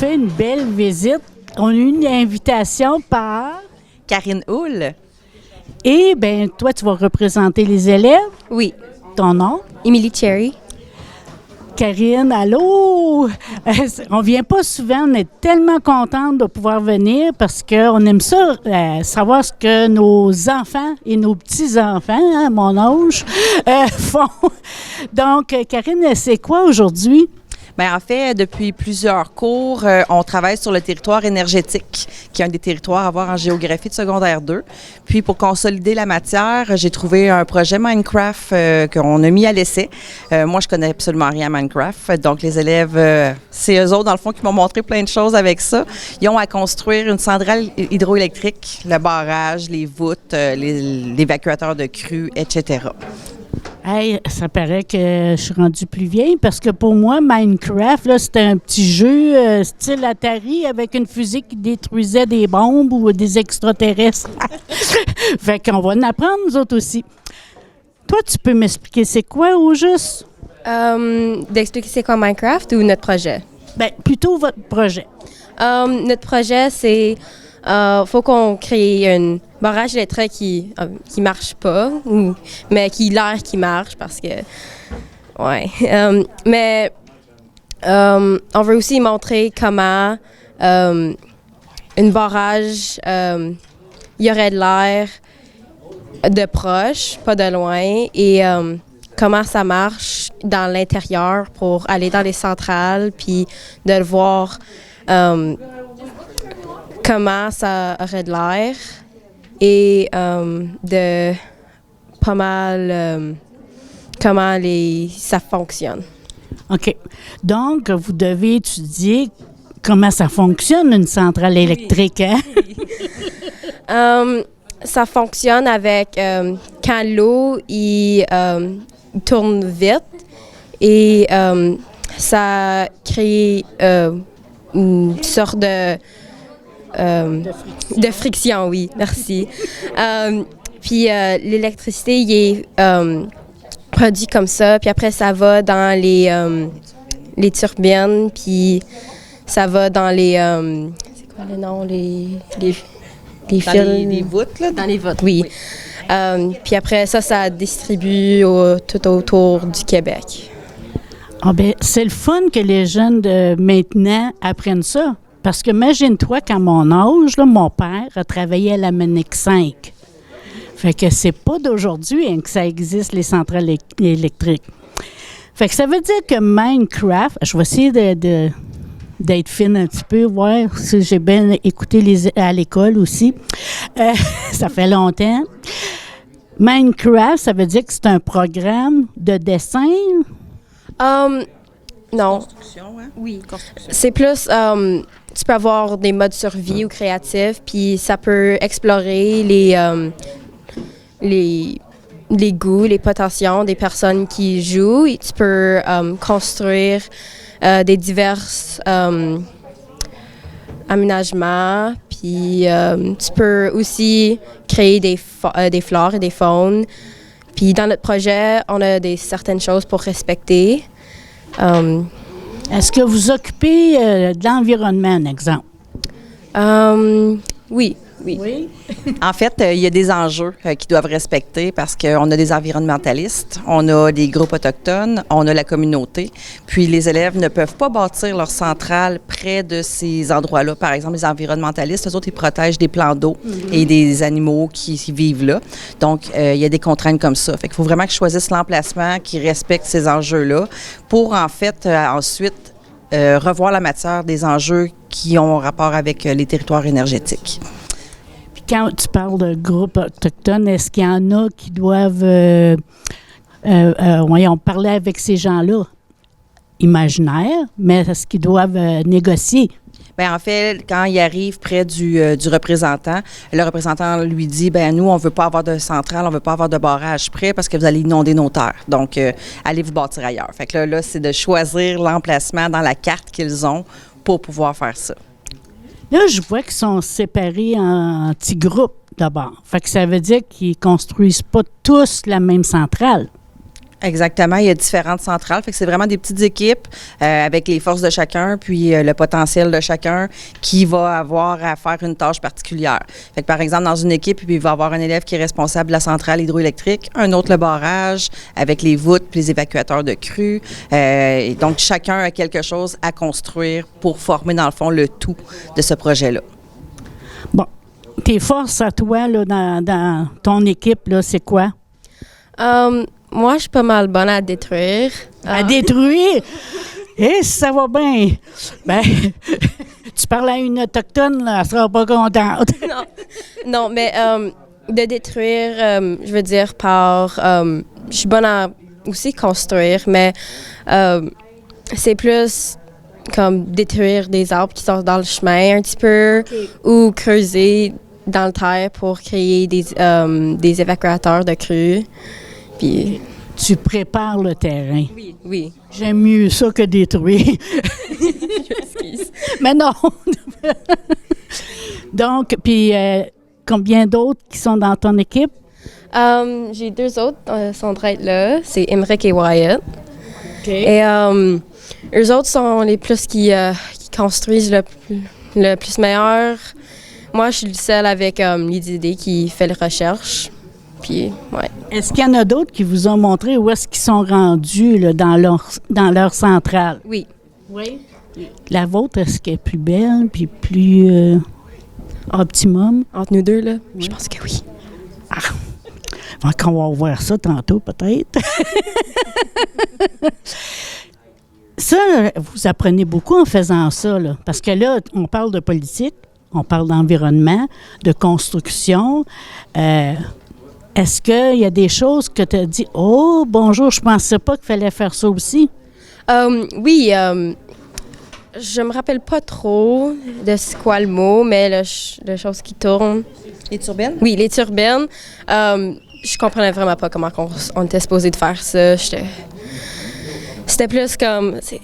fait une belle visite. On a eu une invitation par... Karine Houle. Et bien, toi, tu vas représenter les élèves. Oui. Ton nom? Emily Cherry. Karine, allô? On vient pas souvent, on est tellement contente de pouvoir venir parce qu'on aime ça, savoir ce que nos enfants et nos petits-enfants, à mon âge, font. Donc, Karine, c'est quoi aujourd'hui? Bien, en fait, depuis plusieurs cours, on travaille sur le territoire énergétique, qui est un des territoires à voir en géographie de secondaire 2. Puis, pour consolider la matière, j'ai trouvé un projet Minecraft qu'on a mis à l'essai. Moi, je connais absolument rien à Minecraft. Donc, les élèves, c'est eux autres, dans le fond, qui m'ont montré plein de choses avec ça. Ils ont à construire une centrale hydroélectrique, le barrage, les voûtes, l'évacuateur de crues, etc. Hey, ça paraît que je suis rendue plus vieille parce que pour moi, Minecraft, là, c'était un petit jeu style Atari avec une fusée qui détruisait des bombes ou des extraterrestres. Fait qu'on va en apprendre, nous autres aussi. Toi, tu peux m'expliquer c'est quoi au juste? D'expliquer c'est quoi Minecraft ou notre projet? Bien, plutôt votre projet. Notre projet, c'est... faut qu'on crée un barrage électrique qui marche pas, mais qui l'air qui marche parce que... Ouais. Mais on veut aussi montrer comment un barrage, il y aurait de l'air de proche, pas de loin, et comment ça marche dans l'intérieur pour aller dans les centrales, puis de le voir... comment ça aurait de l'air et de pas mal comment ça fonctionne. OK. Donc, vous devez étudier comment ça fonctionne, une centrale électrique, hein? Ça fonctionne avec quand l'eau il tourne vite et ça crée une sorte de friction, oui, merci. Puis l'électricité, il est produit comme ça, puis après ça va dans les turbines, puis ça va dans les... c'est quoi le nom? Les fils? Les voûtes, là? Dans les voûtes, oui. Puis après ça distribue tout autour du Québec. Ah ben, c'est le fun que les jeunes de maintenant apprennent ça. Parce que imagine-toi qu'à mon âge, là, mon père a travaillé à la Ménic 5. Fait que c'est pas d'aujourd'hui hein, que ça existe, les centrales électriques. Fait que ça veut dire que Minecraft, je vais essayer d'être fine un petit peu, voir si j'ai bien écouté à l'école aussi. Ça fait longtemps. Minecraft, ça veut dire que c'est un programme de dessin? Non. Construction, hein? Oui. Construction. C'est plus, tu peux avoir des modes survie ou créatifs, puis ça peut explorer les goûts, les potentiels des personnes qui jouent. Et tu peux construire des divers aménagements, puis tu peux aussi créer des flores et des faunes. Puis dans notre projet, on a certaines choses pour respecter. Est-ce que vous occupez de l'environnement, un exemple? Oui. En fait, il y a des enjeux qu'ils doivent respecter parce qu'on a des environnementalistes, on a des groupes autochtones, on a la communauté. Puis les élèves ne peuvent pas bâtir leur centrale près de ces endroits-là. Par exemple, les environnementalistes, eux autres, ils protègent des plans d'eau et des animaux qui vivent là. Donc, il y a des contraintes comme ça. Fait qu'il faut vraiment qu'ils choisissent l'emplacement qui respecte ces enjeux-là pour, en fait, ensuite revoir la matière des enjeux qui ont rapport avec les territoires énergétiques. Quand tu parles de groupes autochtones, est-ce qu'il y en a qui doivent parler avec ces gens-là imaginaires, mais est-ce qu'ils doivent négocier? Bien, en fait, quand il arrive près du représentant, le représentant lui dit, bien, nous, on ne veut pas avoir de centrale, on ne veut pas avoir de barrage près parce que vous allez inonder nos terres. Donc, allez vous bâtir ailleurs. Fait que là, c'est de choisir l'emplacement dans la carte qu'ils ont pour pouvoir faire ça. Là, je vois qu'ils sont séparés en petits groupes d'abord. Fait que ça veut dire qu'ils construisent pas tous la même centrale. Exactement, il y a différentes centrales. Fait que c'est vraiment des petites équipes avec les forces de chacun, puis le potentiel de chacun qui va avoir à faire une tâche particulière. Fait que par exemple, dans une équipe, il va y avoir un élève qui est responsable de la centrale hydroélectrique, un autre le barrage avec les voûtes puis les évacuateurs de crues. Et donc, chacun a quelque chose à construire pour former, dans le fond, le tout de ce projet-là. Bon, tes forces à toi, là, dans ton équipe, là, c'est quoi? Moi, je suis pas mal bonne à détruire. À détruire? Eh, ça va bien. Ben, tu parles à une autochtone, là, elle sera pas contente. Non, mais de détruire, je veux dire par... je suis bonne à aussi construire, mais c'est plus comme détruire des arbres qui sont dans le chemin un petit peu ou creuser dans le terre pour créer des évacuateurs de crues. Puis... Tu prépares le terrain. Oui. J'aime mieux ça que détruire. Excuse. Mais non. Donc, puis combien d'autres qui sont dans ton équipe? J'ai 2 autres sont être là. C'est Emmerich et Wyatt. OK. Et eux autres sont les plus qui construisent le plus meilleur. Moi, je suis le seul avec les idées qui fait les recherches. Puis, ouais. Est-ce qu'il y en a d'autres qui vous ont montré où est-ce qu'ils sont rendus là, dans leur centrale? Oui. Oui. La vôtre, est-ce qu'elle est plus belle puis plus optimum? Entre nous deux, là, je pense que oui. Ah, on va voir ça tantôt, peut-être. Ça, vous apprenez beaucoup en faisant ça, là, parce que là, on parle de politique, on parle d'environnement, de construction. Est-ce qu'il y a des choses que tu as dit, « Oh, bonjour, je ne pensais pas qu'il fallait faire ça aussi? » Oui, je me rappelle pas trop de c'est quoi le mot, mais la chose qui tourne. Les turbines? Oui, les turbines. Je comprenais vraiment pas comment on était supposé de faire ça. C'était plus comme... C'est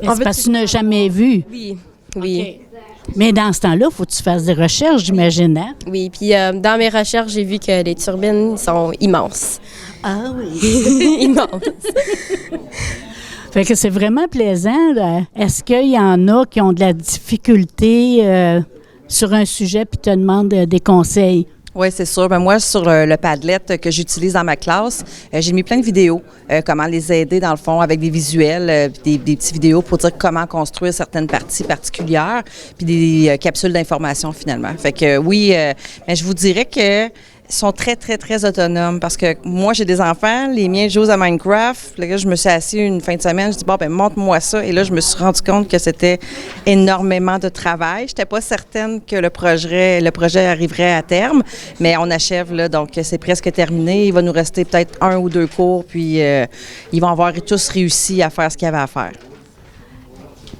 parce que tu n'as jamais vu. Oui. Okay. Mais dans ce temps-là, il faut que tu fasses des recherches, j'imagine, hein? Oui, puis dans mes recherches, j'ai vu que les turbines sont immenses. Ah oui! Immenses. Fait que c'est vraiment plaisant, là. Est-ce qu'il y en a qui ont de la difficulté sur un sujet puis te demandent des conseils? Oui, c'est sûr. Ben moi, sur le Padlet que j'utilise dans ma classe, j'ai mis plein de vidéos, comment les aider dans le fond avec des visuels, des petites vidéos pour dire comment construire certaines parties particulières, puis des capsules d'information finalement. Fait que oui, mais je vous dirais que sont très, très, très autonomes parce que moi, j'ai des enfants, les miens jouent à Minecraft. Là, je me suis assise une fin de semaine, je dis, bon, ben montre-moi ça. Et là, je me suis rendu compte que c'était énormément de travail. Je n'étais pas certaine que le projet arriverait à terme, mais on achève, là, donc c'est presque terminé. Il va nous rester peut-être 1 ou 2 cours, puis ils vont avoir tous réussi à faire ce qu'il y avait à faire.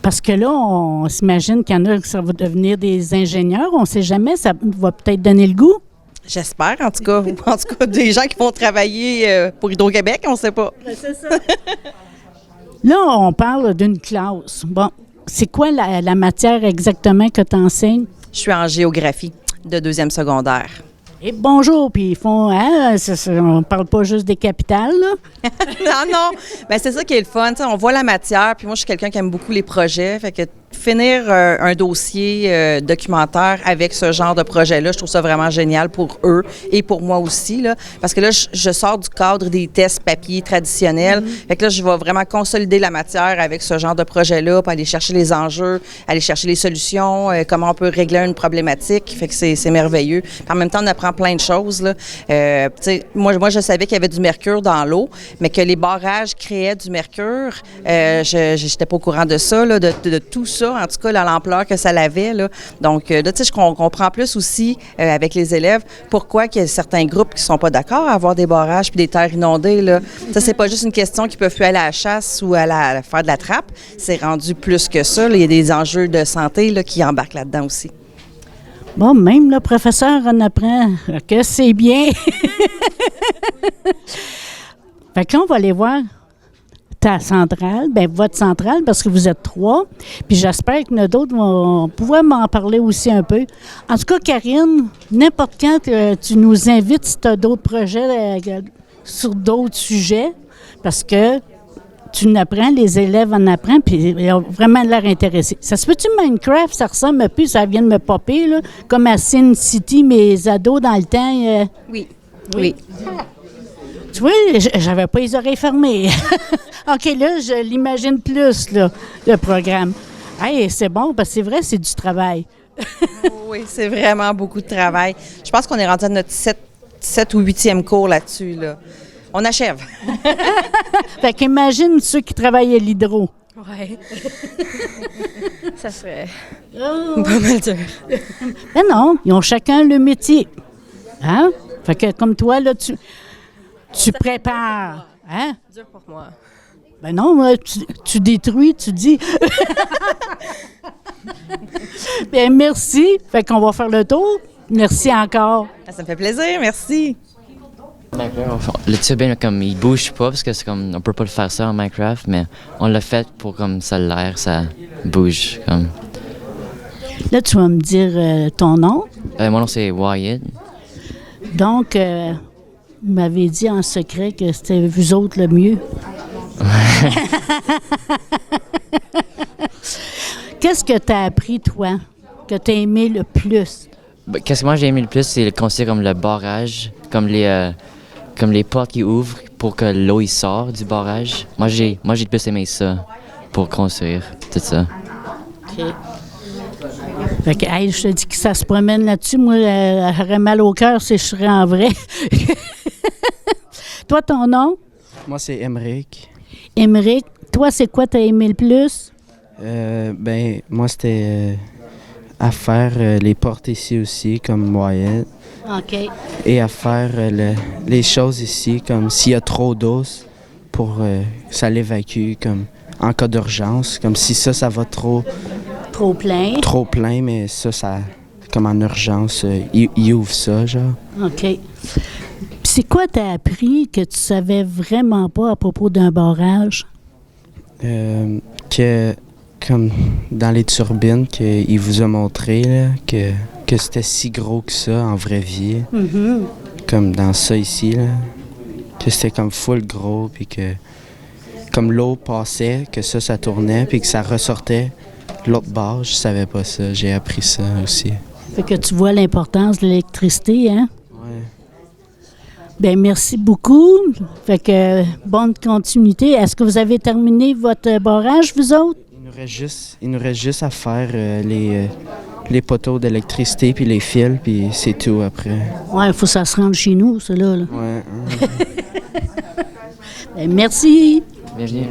Parce que là, on s'imagine qu'il y en a qui ça va devenir des ingénieurs. On ne sait jamais, ça va peut-être donner le goût. J'espère, en tout cas. Ou en tout cas, des gens qui vont travailler pour Hydro-Québec, on ne sait pas. C'est ça. Là, on parle d'une classe. Bon, c'est quoi la matière exactement que tu enseignes? Je suis en géographie de 2e secondaire. Et bonjour, puis ils font, hein, on parle pas juste des capitales, là? Non. Bien, c'est ça qui est le fun. T'sais, on voit la matière, puis moi, je suis quelqu'un qui aime beaucoup les projets. Fait que finir un dossier documentaire avec ce genre de projet-là, je trouve ça vraiment génial pour eux et pour moi aussi, là, parce que là, je sors du cadre des tests papier traditionnels. Fait que là, je vais vraiment consolider la matière avec ce genre de projet-là, puis aller chercher les enjeux, aller chercher les solutions, comment on peut régler une problématique. Fait que c'est merveilleux. Puis en même temps, on apprend plein de choses, là. Moi, je savais qu'il y avait du mercure dans l'eau, mais que les barrages créaient du mercure, je n'étais pas au courant de ça, là, de tout ça. En tout cas, l'ampleur que ça avait. Là. Donc, là, tu sais, je comprends plus aussi avec les élèves pourquoi il y a certains groupes qui ne sont pas d'accord à avoir des barrages puis des terres inondées. Là. Ça, c'est pas juste une question qu'ils peuvent plus aller à la chasse ou faire de la trappe. C'est rendu plus que ça. Là. Il y a des enjeux de santé là, qui embarquent là-dedans aussi. Bon, même le professeur en apprend que c'est bien. Fait que là, on va aller voir ta centrale, bien votre centrale, parce que vous êtes 3. Puis j'espère que d'autres vont pouvoir m'en parler aussi un peu. En tout cas, Karine, n'importe quand tu nous invites si tu as d'autres projets sur d'autres sujets parce que tu n'apprends, les élèves en apprennent, puis ils ont vraiment l'air intéressés. Ça se peut-tu Minecraft? Ça ressemble un peu, ça vient de me popper, là, comme à Sin City, mes ados dans le temps. Oui. Tu vois, j'avais pas les oreilles fermées. OK, là, je l'imagine plus, là, le programme. Hey, c'est bon, parce que c'est vrai, c'est du travail. Oui, c'est vraiment beaucoup de travail. Je pense qu'on est rendu à notre 7 ou 8e cours là-dessus, là. On achève. Fait qu'imagine ceux qui travaillent à l'hydro. Ouais. Ça serait Oh. pas mal dur. Mais non, ils ont chacun le métier. Hein? Fait que comme toi, là, tu prépares. Hein? Dur pour moi. Ben non, tu détruis, tu dis. Bien, merci. Fait qu'on va faire le tour. Merci encore. Ça me fait plaisir, merci. Le turbine, comme, il bouge pas parce que c'est comme, on peut pas le faire ça en Minecraft, mais on l'a fait pour comme ça l'air, ça bouge. Comme. Là, tu vas me dire ton nom. Mon nom c'est Wyatt. Donc, vous m'avez dit en secret que c'était vous autres le mieux. Qu'est-ce que tu as appris, toi, que tu as aimé le plus? Qu'est-ce que moi j'ai aimé le plus, c'est le concept comme le barrage, comme les portes qui ouvrent pour que l'eau il sort du barrage. Moi j'ai le plus aimé ça pour construire tout ça. OK. Fait que, hey, je te dis que ça se promène là-dessus. Moi, j'aurais mal au cœur si je serais en vrai. Toi, ton nom? Moi, c'est Emeric. Émeric. Toi, c'est quoi t'as aimé le plus? Moi, c'était à faire les portes ici aussi, comme Wyatt. OK. Et à faire les choses ici, comme s'il y a trop d'eau, pour que ça l'évacue, comme en cas d'urgence. Comme si ça va trop plein, mais ça comme en urgence, il ouvre ça, genre. OK. Puis c'est quoi t'as appris que tu savais vraiment pas à propos d'un barrage? Que, comme dans les turbines qu'il vous a montré, là, que c'était si gros que ça en vraie vie. Mm-hmm. Comme dans ça ici, là. Que c'était comme full gros, puis que comme l'eau passait, que ça tournait, puis que ça ressortait l'autre bord. Je savais pas ça. J'ai appris ça aussi. Fait que tu vois l'importance de l'électricité, hein? Ouais. Bien, merci beaucoup. Fait que bonne continuité. Est-ce que vous avez terminé votre barrage, vous autres? Il nous reste juste à faire les poteaux d'électricité, puis les fils, puis c'est tout après. Ouais, il faut que ça se rende chez nous, ça là. Ouais. Bien, merci. Bienvenue.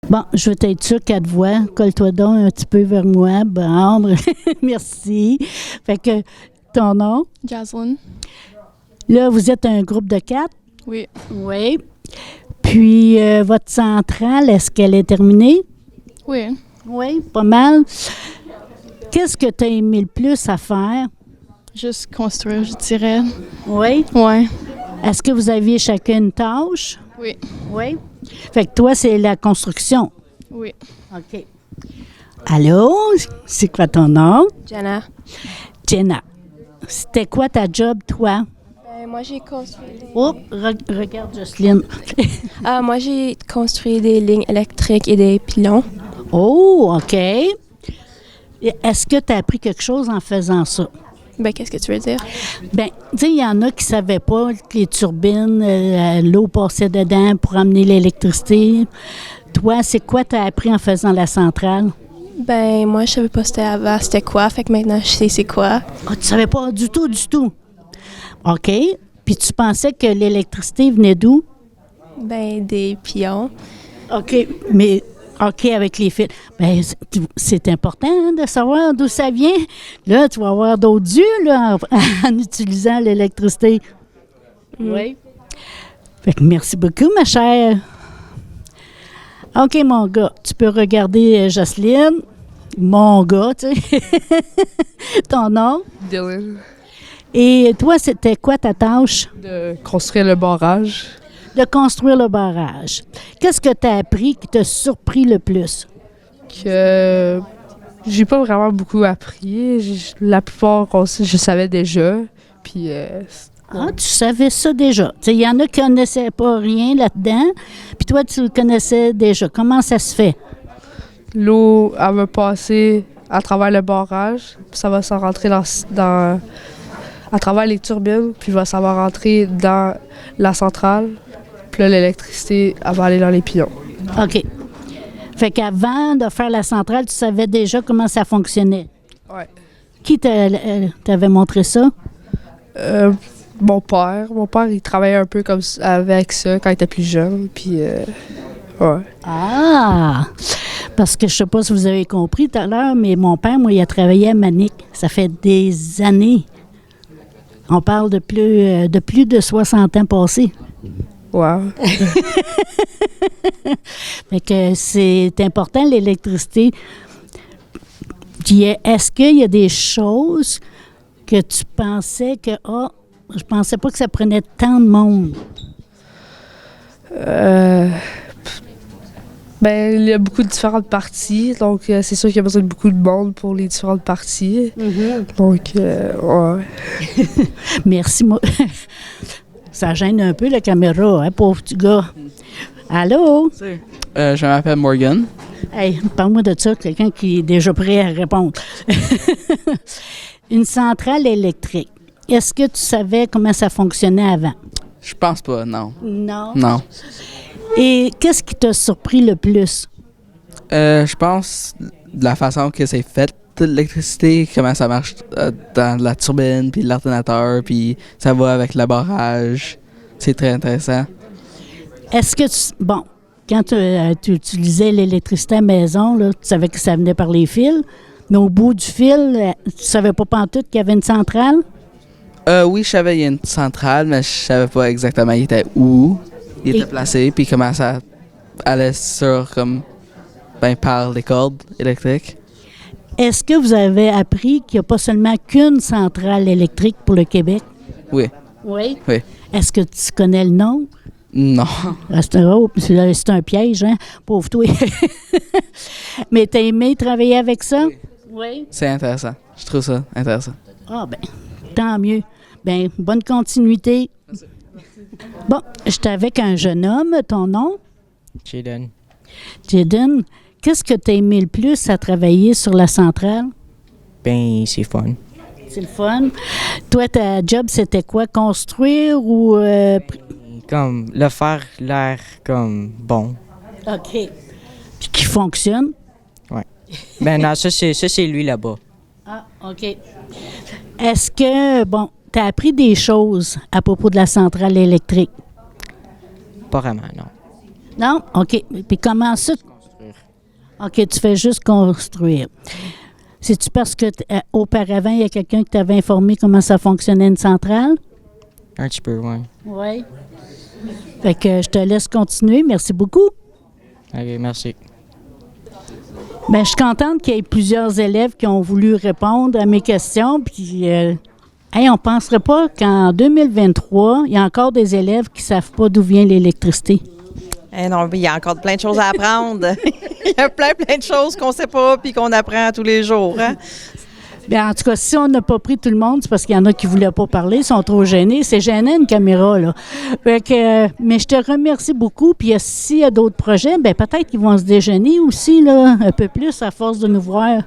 Bon, je vais être sûre qu'elle te voit. Colle-toi donc un petit peu vers moi. Bon, merci. Fait que ton nom? Jaslyn. Là, vous êtes un groupe de 4? Oui. Oui. Puis, votre centrale, est-ce qu'elle est terminée? Oui. Oui, pas mal. Qu'est-ce que tu as aimé le plus à faire? Juste construire, je dirais. Oui. Ouais. Est-ce que vous aviez chacun une tâche? Oui. Oui. Fait que toi, c'est la construction. Oui. OK. Allô? C'est quoi ton nom? Jenna. Jenna. C'était quoi ta job, toi? Moi, j'ai construit Oh, regarde Jocelyne. moi, j'ai construit des lignes électriques et des pylônes. Oh, OK. Est-ce que tu as appris quelque chose en faisant ça? Ben, qu'est-ce que tu veux dire? Bien, tu sais, il y en a qui ne savaient pas que les turbines, l'eau passait dedans pour amener l'électricité. Toi, c'est quoi tu as appris en faisant la centrale? Ben, moi, je savais pas c'était quoi, fait que maintenant, je sais c'est quoi. Ah, tu savais pas du tout, du tout. OK. Puis tu pensais que l'électricité venait d'où? Ben, des pions. OK. Mais, OK, avec les fils. Bien, c'est important hein, de savoir d'où ça vient. Là, tu vas avoir d'autres yeux là, en utilisant l'électricité. Oui. Fait que merci beaucoup, ma chère. OK, mon gars, tu peux regarder Jocelyne. Mon gars, tu sais. Ton nom? Dylan. Et toi, c'était quoi ta tâche? De construire le barrage. De construire le barrage. Qu'est-ce que tu as appris qui t'a surpris le plus? Que j'ai pas vraiment beaucoup appris. La plupart, je savais déjà. Puis Ah, tu savais ça déjà. Tu sais, il y en a qui ne connaissaient pas rien là-dedans, puis toi, tu le connaissais déjà. Comment ça se fait? l'eau, elle va passer à travers le barrage. Puis ça va s'en rentrer à travers les turbines. Puis ça va rentrer dans la centrale. Puis là, l'électricité, elle va aller dans les pilons. OK. Fait qu'avant de faire la centrale, tu savais déjà comment ça fonctionnait. Ouais. Qui t'avait montré ça? Mon père, il travaillait un peu avec ça quand il était plus jeune. Puis, ouais. Ah! Parce que je sais pas si vous avez compris tout à l'heure, mais mon père, moi, il a travaillé à Manic. Ça fait des années. On parle de plus de 60 ans passés. Wow. Fait que c'est important, l'électricité. Puis est-ce qu'il y a des choses que tu pensais que, je pensais pas que ça prenait tant de monde? Ben, il y a beaucoup de différentes parties, donc c'est sûr qu'il y a besoin de beaucoup de monde pour les différentes parties. Donc, ouais. Merci, moi. Ça gêne un peu la caméra, hein, pauvre petit gars. Allô? Je m'appelle Morgan. Hey, parle-moi de ça, quelqu'un qui est déjà prêt à répondre. Une centrale électrique. Est-ce que tu savais comment ça fonctionnait avant? Je pense pas, non. Non. Non. Et qu'est-ce qui t'a surpris le plus? Je pense de la façon que c'est fait, l'électricité, comment ça marche dans la turbine, puis l'ordinateur, puis ça va avec le barrage. C'est très intéressant. Est-ce que quand tu utilisais l'électricité à la maison, là, tu savais que ça venait par les fils, mais au bout du fil, tu savais pas pantoute qu'il y avait une centrale? Oui, je savais qu'il y a une centrale, mais je savais pas exactement il était où, il était placé, puis comment ça allait par les cordes électriques. Est-ce que vous avez appris qu'il n'y a pas seulement qu'une centrale électrique pour le Québec? Oui. Oui? Oui. Est-ce que tu connais le nom? Non. C'est un piège, hein? Pauvre toi. Mais t'as aimé travailler avec ça? Oui. C'est intéressant. Je trouve ça intéressant. Ah, bien, tant mieux. Bien, bonne continuité. Merci. Bon, j'étais avec un jeune homme. Ton nom? Jaden. Jaden, qu'est-ce que tu as aimé le plus à travailler sur la centrale? Ben, c'est fun. C'est le fun. Toi, ta job, c'était quoi? Construire ou... Comme le faire l'air comme bon. OK. Puis qui fonctionne? Ouais. Ben non, ça c'est lui là-bas. Ah, OK. Est-ce que, tu as appris des choses à propos de la centrale électrique? Pas vraiment, non. Non? OK. Puis comment ça? Construire. OK, tu fais juste construire. C'est-tu parce que auparavant, il y a quelqu'un qui t'avait informé comment ça fonctionnait une centrale? Un petit peu, oui. Oui. Fait que je te laisse continuer. Merci beaucoup. OK, merci. Bien, je suis contente qu'il y ait plusieurs élèves qui ont voulu répondre à mes questions. Puis, on ne penserait pas qu'en 2023, il y a encore des élèves qui ne savent pas d'où vient l'électricité. Non, il y a encore plein de choses à apprendre. Il y a plein de choses qu'on ne sait pas puis qu'on apprend tous les jours. Hein? Bien, en tout cas, si on n'a pas pris tout le monde, c'est parce qu'il y en a qui ne voulaient pas parler, ils sont trop gênés. C'est gênant, une caméra, là. Fait que, mais je te remercie beaucoup. Puis s'il y a d'autres projets, bien, peut-être qu'ils vont se déjeuner aussi, là, un peu plus à force de nous voir.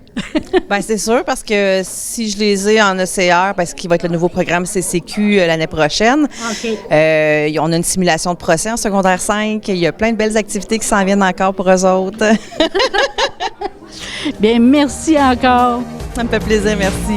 Bien, c'est sûr, parce que si je les ai en ECR, parce qu'il va être le nouveau programme CCQ l'année prochaine, OK. on a une simulation de procès en secondaire 5. Il y a plein de belles activités qui s'en viennent encore pour eux autres. Bien, merci encore. Ça me fait plaisir, merci.